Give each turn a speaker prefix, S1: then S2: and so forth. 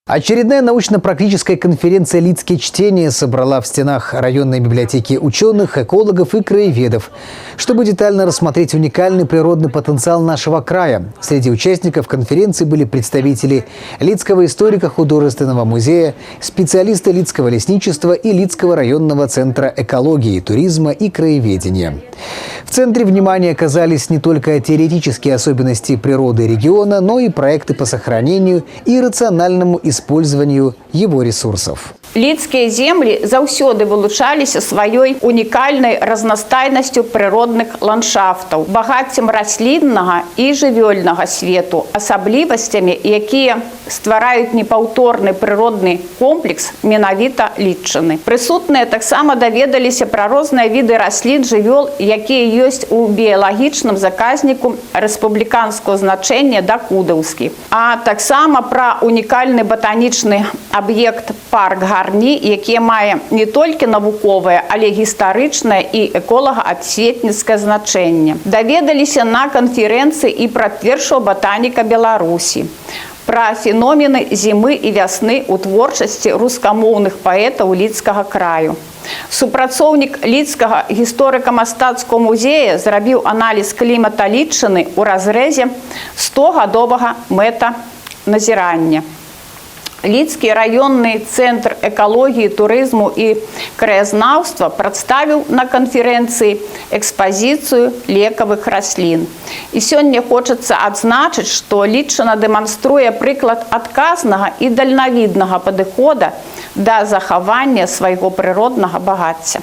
S1: Очередная научно-практическая конференция «Лидские чтения» собрала в стенах районной библиотеки ученых, экологов и краеведов, чтобы детально рассмотреть уникальный природный потенциал нашего края. Среди участников конференции были представители Лидского историко-художественного музея, специалисты Лидского лесничества и Лидского районного центра экологии, туризма и краеведения. В центре внимания оказались не только теоретические особенности природы региона, но и проекты по сохранению и рациональному использованию его ресурсов.
S2: Лідскія землі заўсёды вылучаліся сваёй унікальнай разнастайнасцю прыродных ландшафтаў, багаццем расліннага і жывёльнага свету, асаблівасцямі, якія ствараюць непаўторны прыродны комплекс менавіта Лідчыны. Прысутныя таксама даведаліся пра розныя віды раслін, жывёл, якія ёсць у біялагічным заказніку рэспубліканскага значэння дакудаўскі, а таксама пра унікальны батанічны аб'ект парк Гарні, які мае не толькі навуковае, але гістарычнае і эколага-адсветніцкае значэнне. Даведаліся на канферэнцыі і пра першого батаніка Беларусі, пра феномены зімы і вясны ў творчасці рускамоўных паэтаў Лідскага краю. Супрацоўнік Лідскага гісторыка-мастацкага музея зрабіў аналіз клімата Лідчыны ў разрэзе 100-гадовага мэтаназірання. Лідскі раённы цэнтр экалогіі, турызму і краязнаўства прадставіў на канферэнцыі экспазіцыю лекавых раслін. І сёння хочацца адзначыць, што Лідчына дэманструе прыклад адказнага і дальнавіднага падыхода да захавання свайго прыроднага багацця.